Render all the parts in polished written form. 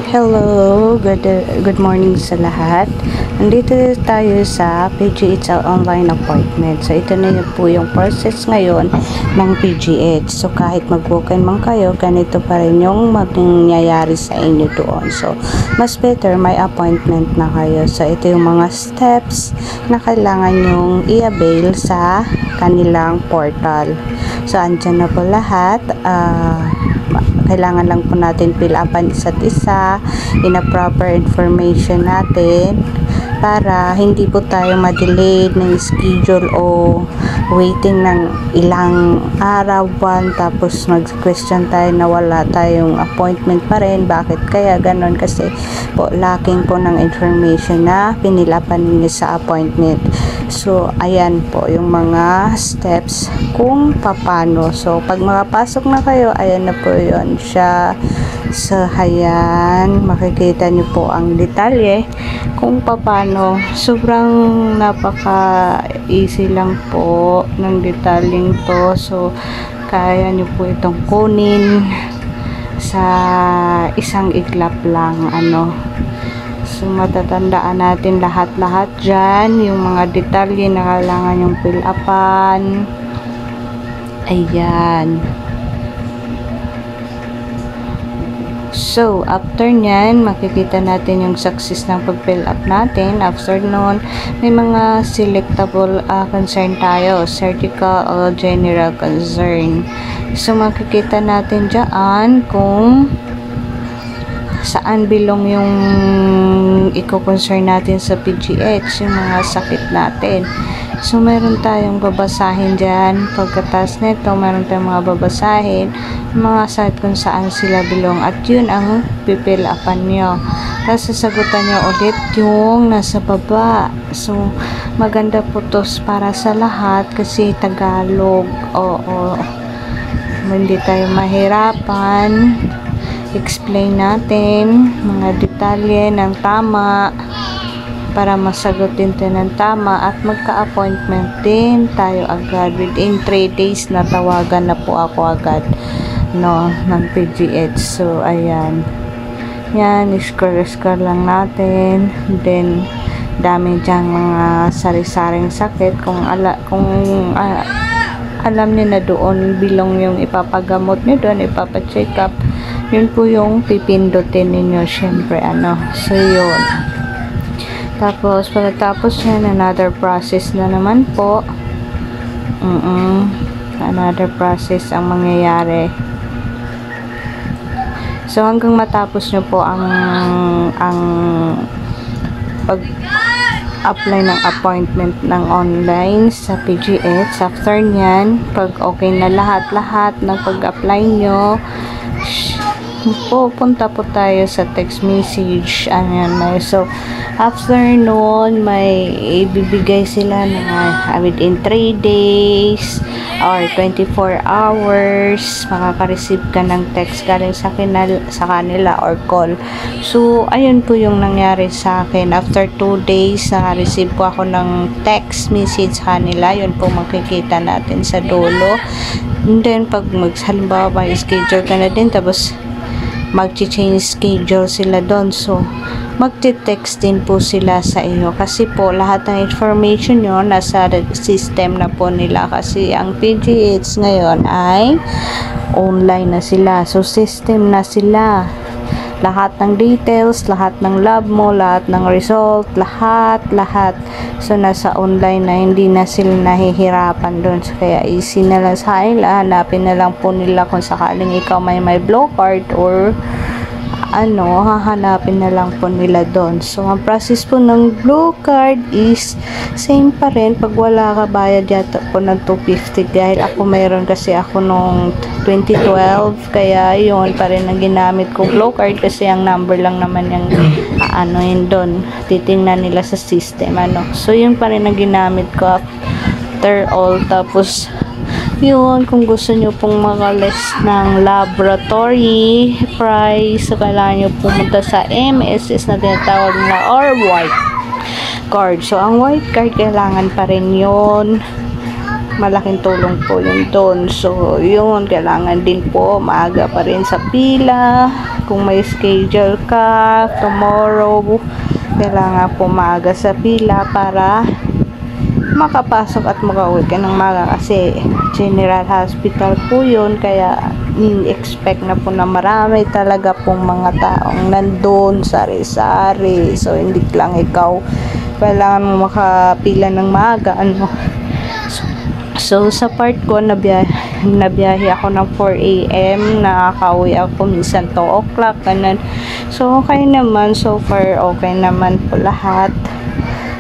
Hello, good morning sa lahat. Nandito tayo sa PGH online appointment. So ito na yun po yung process ngayon ng PGH. So kahit mag-walk-in man kayo, ganito pa rin yung mangyayari sa inyo doon. So mas better may appointment na kayo. So ito yung mga steps na kailangan yung i-avail sa kanilang portal. So andyan na po lahat. Kailangan lang po natin fill upan isa't isa, in a proper information natin para hindi po tayo ma-delay ng schedule o waiting ng ilang araw, buwan, tapos mag-question tayo na wala tayong appointment pa rin. Bakit kaya ganon? Kasi po lacking po ng information na pinilapan ninyo sa appointment. So ayan po yung mga steps kung paano. So pag makapasok na kayo, ayan na po yun siya. So ayan, makikita nyo po ang detalye kung paano. Sobrang napaka easy lang po ng detalyeng to. So kaya nyo po itong kunin sa isang iglap lang. So matatandaan natin lahat-lahat dyan, yung mga detalye na kailangan yung fill upan. Ayan. So, after nyan, makikita natin yung success ng pag-fill up natin. After nun, may mga selectable concern tayo. Surgical o general concern. So, makikita natin dyan kung saan bilong yung i-concern natin sa PGH, yung mga sakit natin. So, meron tayong babasahin dyan. Pagkatas nito, meron tayong mga babasahin, mga sakit kung saan sila bilong. At yun ang pipil upan nyo. Tapos, sasagutan nyo ulit yung nasa baba. So, maganda po to para sa lahat kasi Tagalog. Oo. Hindi tayo mahirapan. Explain natin mga detalye ng tama para masagutin din ng tama at magka-appointment din tayo agad. Within 3 days na tawagan na po ako agad ng PGH. So ayan, yan, score lang natin. Then dami dyang mga sari-saring sakit. Kung alam niyo na doon bilong yung ipapagamot niyo doon, ipapacheck up, yun po yung pipindutin ninyo, syempre so yun. Tapos pagkatapos yan, another process na naman po. Another process ang mangyayari. So hanggang matapos nyo po ang pag-apply ng appointment ng online sa PGH. After nyan, pag okay na lahat ng pag-apply nyo, punta po tayo sa text message. So after noon, may ibibigay sila na within 3 days or 24 hours makaka-receive ka ng text galing sa kanila or call. So ayun po yung nangyari sa akin. After 2 days naka-receive po ako ng text message sa kanila. Yun po makikita natin sa dulo. And then pag halimbawa may schedule ka na din, tapos mag-change schedule sila doon. So, magte-text din po sila sa iyo kasi po lahat ng information nyo nasa system na po nila kasi ang PGH ngayon ay online na sila. So, system na sila. Lahat ng details, lahat ng lab mo, lahat ng result, lahat. So, nasa online na, hindi na sila nahihirapan doon. So, kaya easy na lang sa kanila. Hanapin na lang po nila kung sakaling ikaw may blow card or hahanapin na lang po nila doon. So, ang process po ng blue card is same pa rin. Pag wala ka, bayad yata po ng 250 dahil ako mayroon kasi ako nung 2012, kaya yun pa rin ang ginamit ko blue card kasi ang number lang naman yung yun doon. Titingnan nila sa system. So, yun pa rin ang ginamit ko after all. Tapos, yun, kung gusto nyo pong mga-list ng laboratory price, so kailangan nyo pumunta sa MSS na tinatawag na or white card. So, ang white card, kailangan pa rin yun. Malaking tulong po yun doon. So, yun, kailangan din po maaga pa rin sa pila kung may schedule ka tomorrow, kailangan pumaga sa pila para makapasok at makauwi ka ng maga kasi general hospital po yun, kaya expect na po na marami talaga pong mga taong nandun, sari-sari. So hindi lang ikaw kailangan mo makapila ng maaga, ano. So sa part ko, nabiyahe ako ng 4 a.m. Nakakauwi ako minsan 2 o'clock, ganun. So okay naman, so far okay naman po lahat.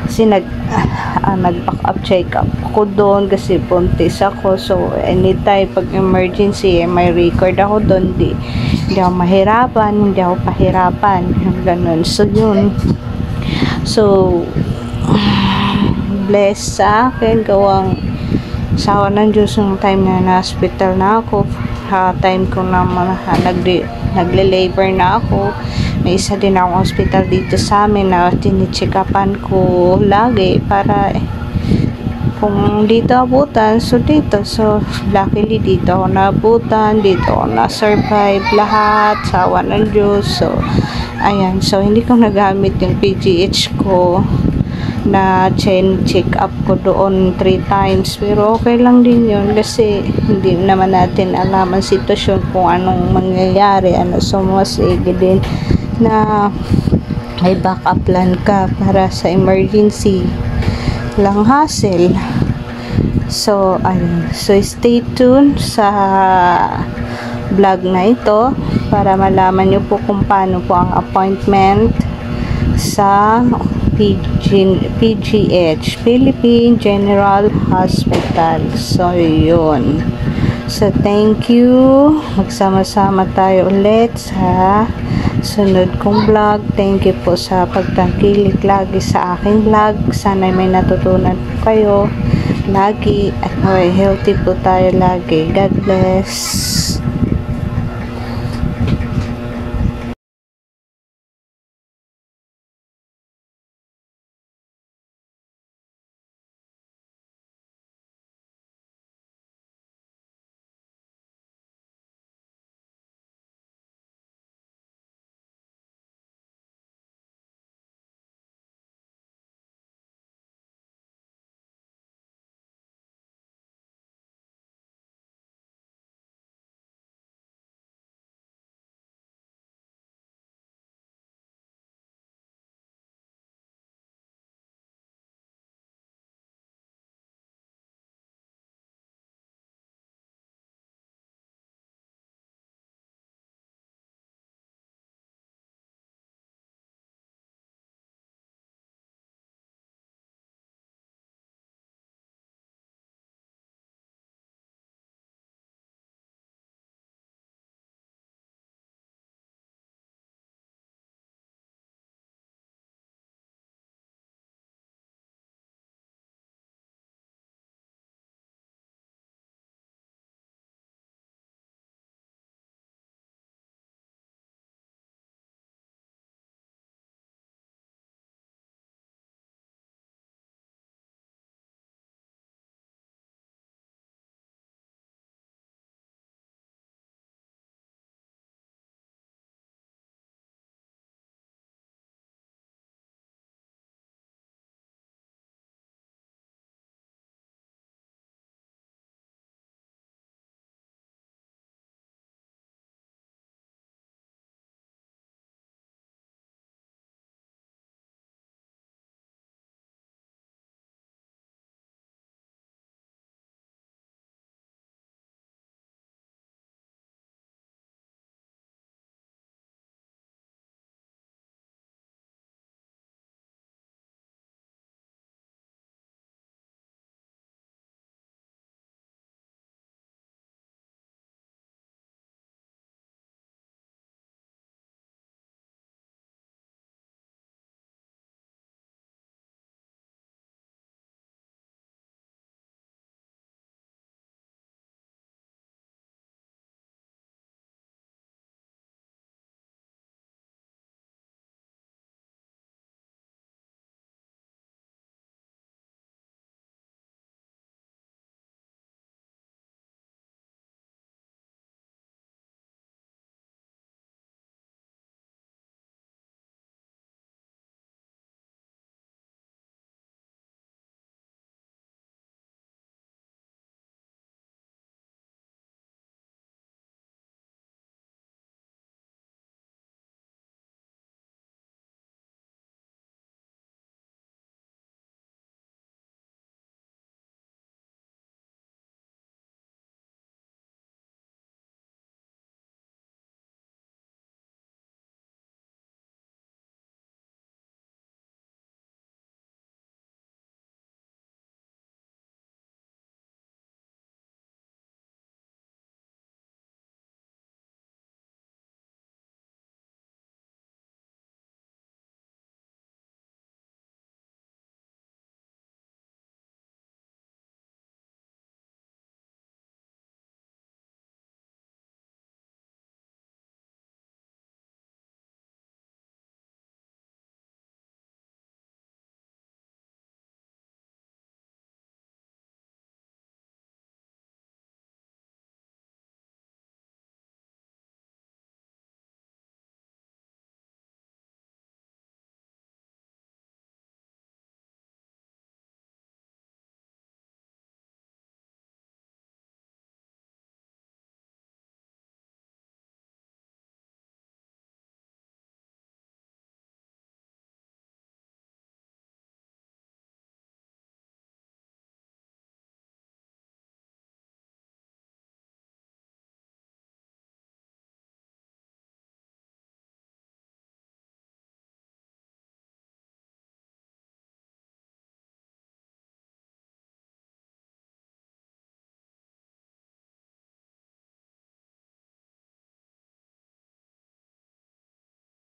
Kasi nag-back up check up ako doon kasi buntis ako. So anytime pag emergency, may record ako doon, hindi ako mahirapan, hindi ako pahirapan, ganun. So yun, so bless sa akin, gawang sawa ng Diyos yung time na na-hospital na ako. Time ko naman nagle-labor na ako. May isa din akong hospital dito sa amin na tinichikapan ko lagi para kung dito abutan, so dito. So luckily dito ako naabutan, dito ako na-survive lahat, sawa ng Diyos. So ayan, so hindi ko nagamit yung PGH ko na check up ko doon 3 times, pero okay lang din yun kasi hindi naman natin alam ang sitwasyon kung anong mangyayari, ano. So masige din na may backup plan ka para sa emergency lang, hassle. So ayun, so stay tuned sa vlog na ito para malaman nyo po kung paano po ang appointment sa PGH, Philippine General Hospital. So yun, so thank you, magsama-sama tayo ulit sa sunod kong vlog. Thank you po sa pagtangkilik lagi sa aking vlog. Sana may natutunan po kayo lagi at may healthy po tayo lagi. God bless.